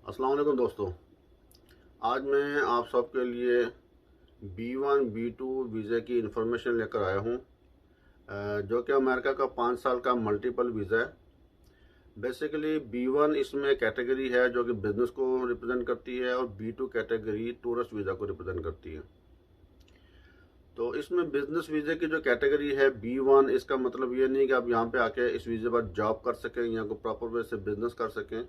अस्सलाम वालेकुम दोस्तों। आज मैं आप सबके लिए B1 B2 वीज़े की इंफॉर्मेशन लेकर आया हूँ, जो कि अमेरिका का 5 साल का मल्टीपल वीज़ा है। बेसिकली B1 इसमें कैटेगरी है जो कि बिज़नेस को रिप्रेजेंट करती है, और B2 कैटेगरी टूरिस्ट वीज़ा को रिप्रेजेंट करती है। तो इसमें बिज़नेस वीज़े की जो कैटेगरी है B1, इसका मतलब ये नहीं कि आप यहाँ पे आके इस वीज़े पर जॉब कर सकें या को प्रॉपर वे से बिज़नेस कर सकें।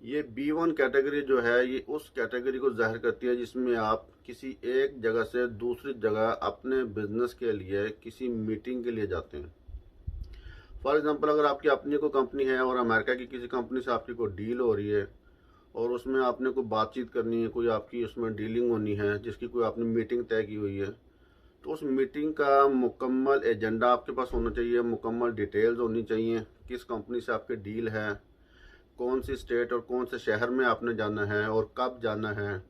ये B1 कैटेगरी जो है, ये उस कैटेगरी को ज़ाहिर करती है जिसमें आप किसी एक जगह से दूसरी जगह अपने बिजनेस के लिए किसी मीटिंग के लिए जाते हैं। फॉर एग्जांपल, अगर आपकी अपनी कोई कंपनी है और अमेरिका की किसी कंपनी से आपकी कोई डील हो रही है और उसमें आपने कोई बातचीत करनी है, कोई आपकी उसमें डीलिंग होनी है जिसकी कोई आपने मीटिंग तय की हुई है, तो उस मीटिंग का मुकम्मल एजेंडा आपके पास होना चाहिए, मुकम्मल डिटेल्स होनी चाहिए, किस कंपनी से आपकी डील है, कौन सी स्टेट और कौन से शहर में आपने जाना है और कब जाना है,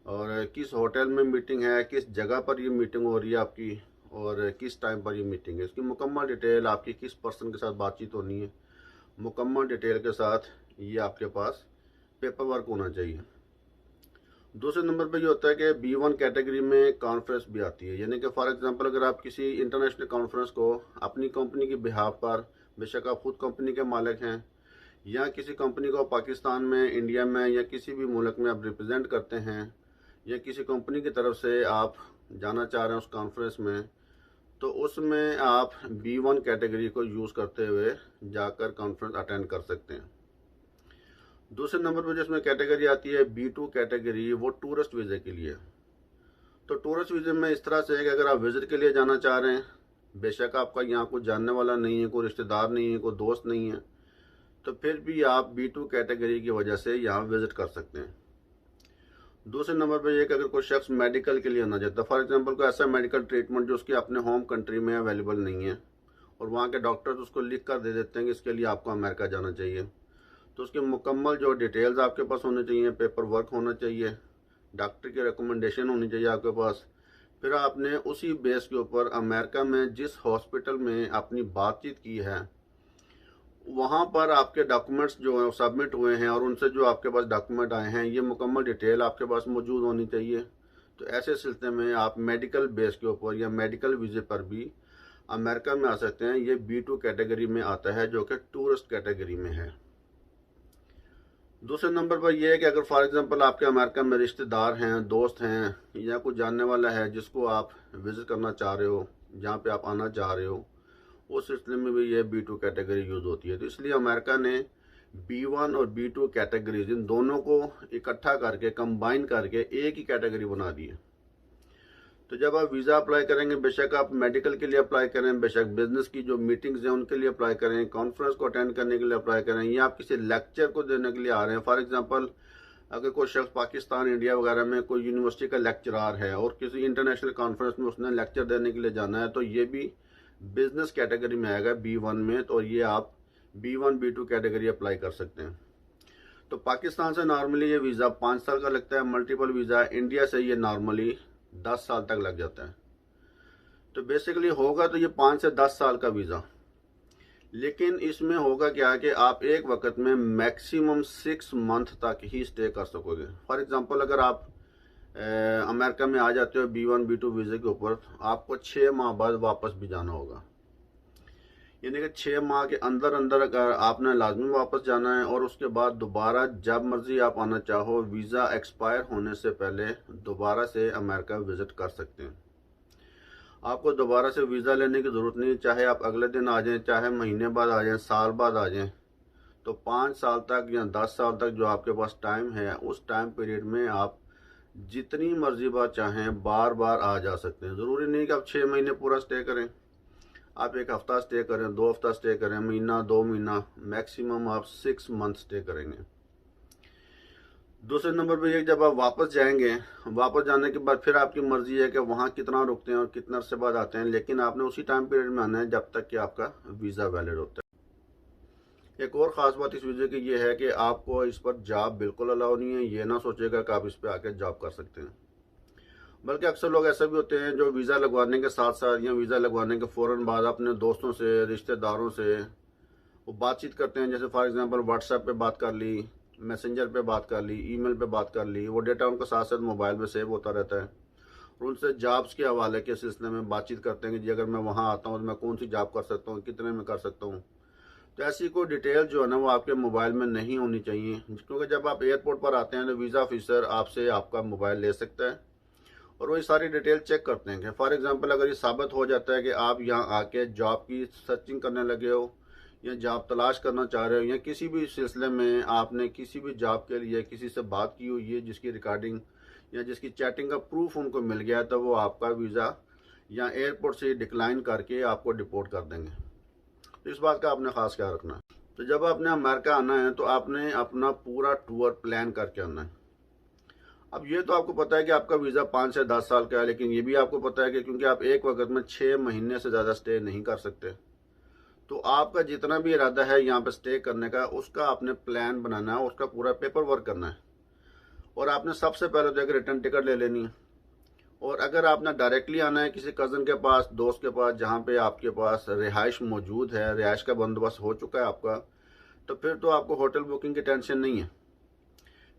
और किस होटल में मीटिंग है, किस जगह पर ये मीटिंग हो रही है आपकी, और किस टाइम पर ये मीटिंग है। इसकी मुकम्मल डिटेल, आपकी किस पर्सन के साथ बातचीत होनी है, मुकम्मल डिटेल के साथ ये आपके पास पेपर वर्क होना चाहिए। दूसरे नंबर पे ये होता है कि B1 कैटेगरी में कॉन्फ्रेंस भी आती है, यानी कि फॉर एग्जांपल, अगर आप किसी इंटरनेशनल कॉन्फ्रेंस को अपनी कंपनी के बिहाफ पर, बेशक आप खुद कंपनी के मालिक हैं या किसी कंपनी को पाकिस्तान में, इंडिया में या किसी भी मुल्क में आप रिप्रेजेंट करते हैं, या किसी कंपनी की तरफ से आप जाना चाह रहे हैं उस कॉन्फ्रेंस में, तो उसमें आप B1 कैटेगरी को यूज़ करते हुए जाकर कॉन्फ्रेंस अटेंड कर सकते हैं। दूसरे नंबर पर जिसमें कैटेगरी आती है B2 कैटेगरी, वो टूरिस्ट वीज़े के लिए। तो टूरिस्ट वीज़े में इस तरह से है कि अगर आप विज़िट के लिए जाना चाह रहे हैं, बेशक आपका यहाँ कोई जानने वाला नहीं है, कोई रिश्तेदार नहीं है, कोई दोस्त नहीं है, तो फिर भी आप B2 कैटेगरी की वजह से यहाँ विज़िट कर सकते हैं। दूसरे नंबर पर यह कि अगर कोई शख्स मेडिकल के लिए आना चाहता है, फॉर एग्जांपल कोई ऐसा मेडिकल ट्रीटमेंट जो उसकी अपने होम कंट्री में अवेलेबल नहीं है और वहाँ के डॉक्टर्स उसको लिख कर दे देते हैं कि इसके लिए आपको अमेरिका जाना चाहिए, तो उसके मुकम्मल जो डिटेल्स आपके पास होने चाहिए, पेपर वर्क होना चाहिए, डॉक्टर की रिकमेंडेशन होनी चाहिए आपके पास। फिर आपने उसी बेस के ऊपर अमेरिका में जिस हॉस्पिटल में अपनी बातचीत की है, वहाँ पर आपके डॉक्यूमेंट्स जो हैं सबमिट हुए हैं और उनसे जो आपके पास डॉक्यूमेंट आए हैं, ये मुकम्मल डिटेल आपके पास मौजूद होनी चाहिए। तो ऐसे सिलसिले में आप मेडिकल बेस के ऊपर या मेडिकल वीज़े पर भी अमेरिका में आ सकते हैं। ये B2 कैटेगरी में आता है, जो कि टूरिस्ट कैटेगरी में है। दूसरे नंबर पर यह है कि अगर फॉर एग्जांपल आपके अमेरिका में रिश्तेदार हैं, दोस्त हैं या कोई जानने वाला है जिसको आप विज़िट करना चाह रहे हो, जहाँ पे आप आना चाह रहे हो, उस सिलसिले में भी ये B2 कैटेगरी यूज़ होती है। तो इसलिए अमेरिका ने B1 और B2 कैटेगरीज, इन दोनों को इकट्ठा करके, कंबाइन करके एक ही कैटेगरी बना दी है। तो जब आप वीज़ा अप्लाई करेंगे, बेशक आप मेडिकल के लिए अप्लाई करें, बेशक बिजनेस की जो मीटिंग्स हैं उनके लिए अप्लाई करें, कॉन्फ्रेंस को अटेंड करने के लिए अप्लाई करें, या आप किसी लेक्चर को देने के लिए आ रहे हैं। फॉर एग्जांपल, अगर कोई शख्स पाकिस्तान, इंडिया वगैरह में कोई यूनिवर्सिटी का लेक्चरार है और किसी इंटरनेशनल कॉन्फ्रेंस में उसने लेक्चर देने के लिए जाना है, तो ये भी बिजनेस कैटेगरी में आएगा B1 में। तो ये आप B1 B2 कैटेगरी अप्लाई कर सकते हैं। तो पाकिस्तान से नॉर्मली ये वीज़ा 5 साल का लगता है, मल्टीपल वीज़ा। इंडिया से ये नॉर्मली 10 साल तक लग जाता है। तो बेसिकली होगा तो ये 5 से 10 साल का वीज़ा, लेकिन इसमें होगा क्या कि आप एक वक्त में मैक्सिमम 6 मंथ तक ही स्टे कर सकोगे। फॉर एग्जांपल, अगर आप अमेरिका में आ जाते हो B1 B2 वीज़े के ऊपर, आपको 6 माह बाद वापस भी जाना होगा, यानी कि 6 माह के अंदर अंदर अगर आपने लाजमी वापस जाना है, और उसके बाद दोबारा जब मर्जी आप आना चाहो, वीज़ा एक्सपायर होने से पहले दोबारा से अमेरिका विज़िट कर सकते हैं। आपको दोबारा से वीज़ा लेने की ज़रूरत नहीं, चाहे आप अगले दिन आ जाएं, चाहे महीने बाद आ जाएं, साल बाद आ जाएं। तो 5 साल तक या 10 साल तक जो आपके पास टाइम है, उस टाइम पीरियड में आप जितनी मर्जी बार चाहें बार बार आ जा सकते हैं। ज़रूरी नहीं कि आप 6 महीने पूरा स्टे करें, आप 1 हफ़्ता स्टे करें, 2 हफ़्ता स्टे करें, महीना, 2 महीना, मैक्सिमम आप 6 मंथ स्टे करेंगे। दूसरे नंबर पर ये, जब आप वापस जाएंगे, वापस जाने के बाद फिर आपकी मर्जी है कि वहाँ कितना रुकते हैं और कितना अरसे बाद आते हैं, लेकिन आपने उसी टाइम पीरियड में आना है जब तक कि आपका वीज़ा वैलिड होता है। एक और ख़ास बात इस वीज़े की ये है कि आपको इस पर जॉब बिल्कुल अलाउ नहीं है। ये ना सोचेगा कि आप इस पर आके जॉब कर सकते हैं, बल्कि अक्सर लोग ऐसे भी होते हैं जो वीज़ा लगवाने के साथ साथ या वीज़ा लगवाने के फ़ौरन बाद अपने दोस्तों से, रिश्तेदारों से वो बातचीत करते हैं। जैसे फॉर एग्जांपल व्हाट्सएप पे बात कर ली, मैसेंजर पे बात कर ली, ईमेल पे बात कर ली, वो डेटा उनका साथ साथ मोबाइल में सेव होता रहता है। और उनसे जॉब्स के हवाले के सिलसिले में बातचीत करते हैं कि जी अगर मैं वहाँ आता हूँ तो मैं कौन सी जॉब कर सकता हूँ, कितने में कर सकता हूँ। तो ऐसी कोई डिटेल जो है ना वो आपके मोबाइल में नहीं होनी चाहिए, क्योंकि जब आप एयरपोर्ट पर आते हैं तो वीज़ा ऑफिसर आपसे आपका मोबाइल ले सकता है और वही सारी डिटेल चेक करते हैं। कि फॉर एग्जांपल अगर ये साबित हो जाता है कि आप यहाँ आके जॉब की सर्चिंग करने लगे हो या जॉब तलाश करना चाह रहे हो या किसी भी सिलसिले में आपने किसी भी जॉब के लिए किसी से बात की हुई है जिसकी रिकॉर्डिंग या जिसकी चैटिंग का प्रूफ उनको मिल गया है, तो वो आपका वीज़ा या एयरपोर्ट से डिक्लाइन करके आपको डिपोर्ट कर देंगे। तो इस बात का आपने ख़ास ख्याल रखना है। तो जब आपने अमेरिका आना है तो आपने अपना पूरा टूर प्लान करके आना है। अब ये तो आपको पता है कि आपका वीज़ा 5 से 10 साल का है, लेकिन ये भी आपको पता है कि क्योंकि आप एक वक्त में 6 महीने से ज़्यादा स्टे नहीं कर सकते, तो आपका जितना भी इरादा है यहाँ पे स्टे करने का उसका आपने प्लान बनाना है, उसका पूरा पेपर वर्क करना है। और आपने सबसे पहले तो एक रिटर्न टिकट ले लेनी है। और अगर आपने डायरेक्टली आना है किसी कज़न के पास, दोस्त के पास, जहाँ पे आपके पास रिहाइश मौजूद है, रिहाइश का बंदोबस्त हो चुका है आपका, तो फिर तो आपको होटल बुकिंग की टेंशन नहीं है।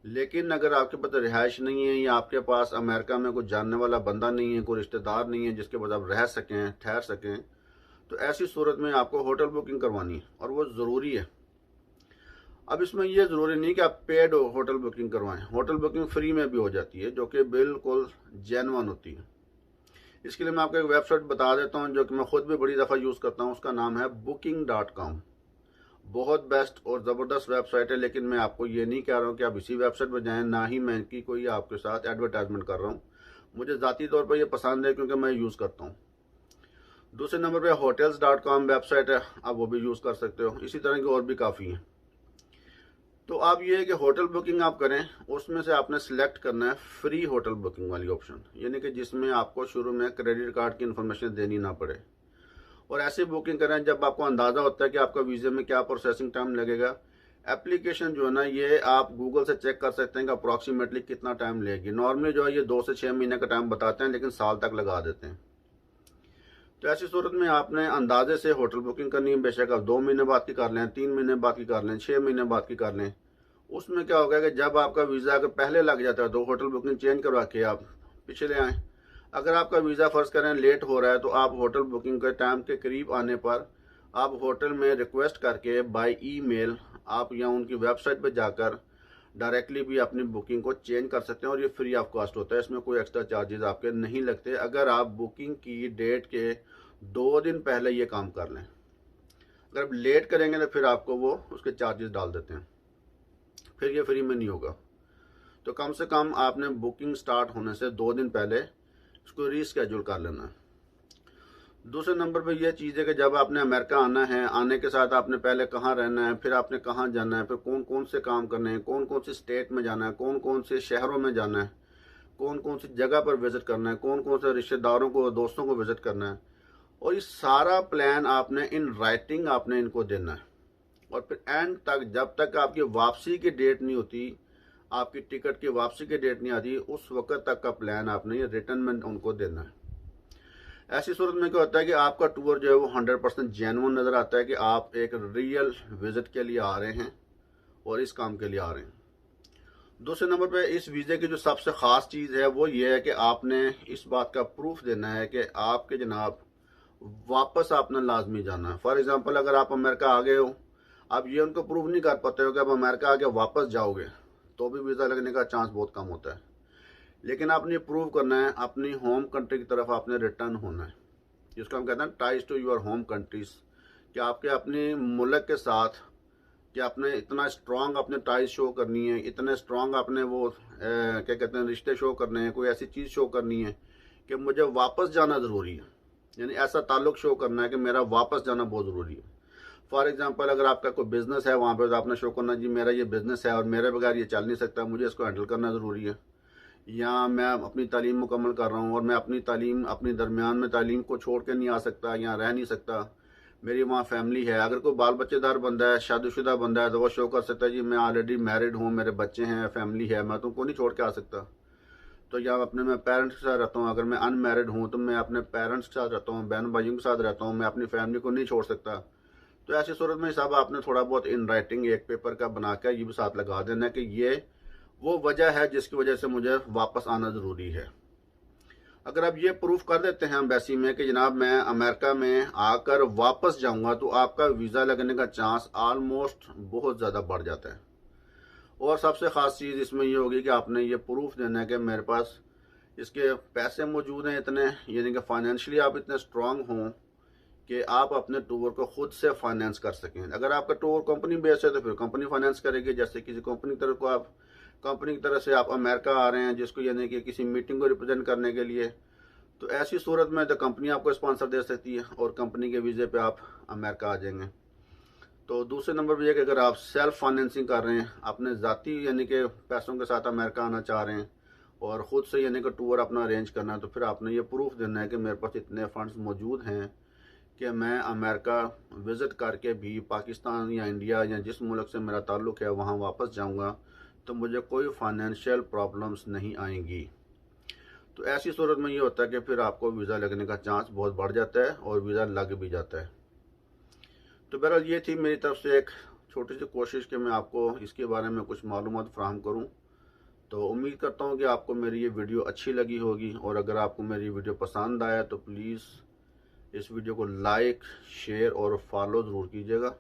लेकिन अगर आपके पास रिहाइश नहीं है या आपके पास अमेरिका में कोई जानने वाला बंदा नहीं है, कोई रिश्तेदार नहीं है जिसके पास आप रह सकें, ठहर सकें, तो ऐसी सूरत में आपको होटल बुकिंग करवानी है और वो ज़रूरी है। अब इसमें ये ज़रूरी नहीं कि आप पेड होटल बुकिंग करवाएं, होटल बुकिंग फ्री में भी हो जाती है जो कि बिल्कुल जेन्युइन होती है। इसके लिए मैं आपको एक वेबसाइट बता देता हूँ जो कि मैं खुद भी बड़ी दफ़ा यूज़ करता हूँ। उसका नाम है booking.com। बहुत बेस्ट और ज़बरदस्त वेबसाइट है, लेकिन मैं आपको ये नहीं कह रहा हूँ कि आप इसी वेबसाइट पर जाएं, ना ही मैं इनकी कोई आपके साथ एडवर्टाइजमेंट कर रहा हूँ। मुझे ज़ाती तौर पर ये पसंद है क्योंकि मैं यूज़ करता हूँ। दूसरे नंबर पे hotels.com वेबसाइट है, आप वो भी यूज़ कर सकते हो। इसी तरह की और भी काफ़ी हैं। तो आप ये है कि होटल बुकिंग आप करें, उसमें से आपने सिलेक्ट करना है फ्री होटल बुकिंग वाली ऑप्शन, यानी कि जिसमें आपको शुरू में क्रेडिट कार्ड की इन्फॉर्मेशन देनी ना पड़े। और ऐसी बुकिंग करें जब आपको अंदाज़ा होता है कि आपका वीज़े में क्या प्रोसेसिंग टाइम लगेगा। एप्लीकेशन जो है ना ये आप गूगल से चेक कर सकते हैं कि अप्रॉक्सीमेटली कितना टाइम लेगी। नॉर्मली जो है ये 2 से 6 महीने का टाइम बताते हैं, लेकिन साल तक लगा देते हैं। तो ऐसी सूरत में आपने अंदाजे से होटल बुकिंग करनी है। बेशक आप 2 महीने बाद की कर लें, 3 महीने बाद की कर लें, 6 महीने बाद की कर लें। उसमें क्या होगा कि जब आपका वीज़ा अगर पहले लग जाता है तो होटल बुकिंग चेंज करवा के आप पीछे ले आएँ। अगर आपका वीज़ा फ़र्ज़ करें लेट हो रहा है तो आप होटल बुकिंग के टाइम के करीब आने पर आप होटल में रिक्वेस्ट करके बाय ईमेल आप या उनकी वेबसाइट पर जाकर डायरेक्टली भी अपनी बुकिंग को चेंज कर सकते हैं और ये फ्री ऑफ कॉस्ट होता है। इसमें कोई एक्स्ट्रा चार्जेस आपके नहीं लगते अगर आप बुकिंग की डेट के 2 दिन पहले ये काम कर लें। अगर आप लेट करेंगे तो फिर आपको वो उसके चार्जेस डाल देते हैं, फिर ये फ्री में नहीं होगा। तो कम से कम आपने बुकिंग स्टार्ट होने से 2 दिन पहले इसको रीस्केड्यूल कर लेना है। दूसरे नंबर पे यह चीज़ है कि जब आपने अमेरिका आना है, आने के साथ आपने पहले कहाँ रहना है, फिर आपने कहाँ जाना है, फिर कौन कौन से काम करने हैं, कौन कौन सी स्टेट में जाना है, कौन कौन से शहरों में जाना है, कौन कौन सी जगह पर विज़िट करना है, कौन कौन से रिश्तेदारों को, दोस्तों को विज़िट करना है। और ये सारा प्लान आपने इन राइटिंग आपने इनको देना है। और फिर एंड तक जब तक आपकी वापसी की डेट नहीं होती, आपकी टिकट की वापसी की डेट नहीं आती, उस वक्त तक का प्लान आपने ये रिटर्न में उनको देना है। ऐसी सूरत में क्या होता है कि आपका टूर जो है वो 100% जेन्युइन नज़र आता है कि आप एक रियल विज़िट के लिए आ रहे हैं और इस काम के लिए आ रहे हैं। दूसरे नंबर पे इस वीज़े की जो सबसे ख़ास चीज़ है वो ये है कि आपने इस बात का प्रूफ देना है कि आपके जनाब वापस आपने लाजमी जाना है। फॉर एग्ज़ाम्पल अगर आप अमेरिका आ गए हो, आप ये उनको प्रूव नहीं कर पाते हो कि आप अमेरिका आके वापस जाओगे, तो भी वीज़ा लगने का चांस बहुत कम होता है। लेकिन आपने प्रूव करना है अपनी होम कंट्री की तरफ आपने रिटर्न होना है, जिसको हम कहते हैं ties to your home countries, कि आपके अपने मुल्क के साथ कि आपने इतना स्ट्रॉन्ग अपने टाइज शो करनी है, इतने स्ट्रॉन्ग आपने वो क्या कहते हैं रिश्ते शो करने हैं, कोई ऐसी चीज़ शो करनी है कि मुझे वापस जाना ज़रूरी है। यानी ऐसा ताल्लुक़ शो करना है कि मेरा वापस जाना बहुत ज़रूरी है। फॉर एग्जांपल अगर आपका कोई बिज़नेस है वहाँ पे, तो आपने शो करना जी मेरा ये बिज़नेस है और मेरे बगैर ये चल नहीं सकता, मुझे इसको हैंडल करना ज़रूरी है। या मैं अपनी तालीम मुकम्मल कर रहा हूँ और मैं अपनी तालीम अपनी दरमियान में तालीम को छोड़ के नहीं आ सकता, यहाँ रह नहीं सकता, मेरी वहाँ फैमिली है। अगर कोई बाल बच्चेदार बंदा है, शादीशुदा बंदा है, तो वो शो कर सकता है जी मैं ऑलरेडी मैरिड हूँ, मेरे बच्चे हैं, फैमिली है, मैं तुमको नहीं छोड़ के आ सकता। तो या अपने मैं पेरेंट्स के साथ रहता हूँ, अगर मैं अनमैरिड हूँ तो मैं अपने पेरेंट्स के साथ रहता हूँ, बहन भाइयों के साथ रहता हूँ, मैं अपनी फैमिली को नहीं छोड़ सकता। तो ऐसी सूरत में साहब आपने थोड़ा बहुत इन राइटिंग एक पेपर का बनाकर ये भी साथ लगा देना कि ये वो वजह है जिसकी वजह से मुझे वापस आना ज़रूरी है। अगर आप ये प्रूफ कर देते हैं एम्बेसी में कि जनाब मैं अमेरिका में आकर वापस जाऊंगा, तो आपका वीज़ा लगने का चांस आलमोस्ट बहुत ज़्यादा बढ़ जाता है। और सबसे ख़ास चीज़ इसमें ये होगी कि आपने ये प्रूफ देना है कि मेरे पास इसके पैसे मौजूद हैं इतने, यानी कि फाइनेंशियली आप इतने स्ट्रांग हों कि आप अपने टूर को खुद से फाइनेंस कर सकें। अगर आपका टूर कंपनी बेस है तो फिर कंपनी फाइनेंस करेगी। जैसे किसी कंपनी की तरफ को आप कंपनी की तरफ से आप अमेरिका आ रहे हैं, जिसको यानी कि किसी मीटिंग को रिप्रेजेंट करने के लिए, तो ऐसी सूरत में तो कंपनी आपको स्पॉन्सर दे सकती है और कंपनी के वीज़े पे आप अमेरिका आ जाएंगे। तो दूसरे नंबर पर यह कि अगर आप सेल्फ फाइनेंसिंग कर रहे हैं, अपने ज़ाती यानी कि पैसों के साथ अमेरिका आना चाह रहे हैं और ख़ुद से यानी कि टूर अपना अरेंज करना है, तो फिर आपने ये प्रूफ देना है कि मेरे पास इतने फंड्स मौजूद हैं कि मैं अमेरिका विज़िट करके भी पाकिस्तान या इंडिया या जिस मुल्क से मेरा ताल्लुक़ है वहाँ वापस जाऊँगा तो मुझे कोई फाइनेंशियल प्रॉब्लम्स नहीं आएंगी। तो ऐसी सूरत में ये होता है कि फिर आपको वीज़ा लगने का चांस बहुत बढ़ जाता है और वीज़ा लग भी जाता है। तो बहरहाल ये थी मेरी तरफ से एक छोटी सी कोशिश कि मैं आपको इसके बारे में कुछ मालूमात फ़राहम करूँ। तो उम्मीद करता हूँ कि आपको मेरी ये वीडियो अच्छी लगी होगी, और अगर आपको मेरी वीडियो पसंद आया तो प्लीज़ इस वीडियो को लाइक, शेयर और फॉलो ज़रूर कीजिएगा।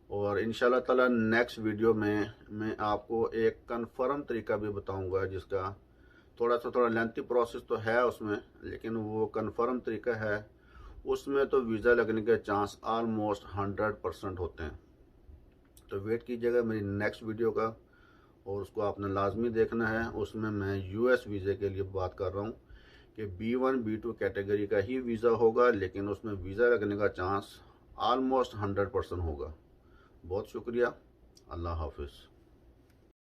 और इंशाल्लाह ताला नेक्स्ट वीडियो में मैं आपको एक कन्फर्म तरीका भी बताऊंगा, जिसका थोड़ा लेंथी प्रोसेस तो है उसमें, लेकिन वो कन्फर्म तरीका है। उसमें तो वीज़ा लगने के चांस आलमोस्ट 100% होते हैं। तो वेट कीजिएगा मेरी नेक्स्ट वीडियो का, और उसको आपने लाजमी देखना है। उसमें मैं US वीज़े के लिए बात कर रहा हूँ कि B1 B2 कैटेगरी का ही वीज़ा होगा, लेकिन उसमें वीज़ा लगने का चांस आलमोस्ट 100% होगा। बहुत शुक्रिया। अल्लाह हाफिज़।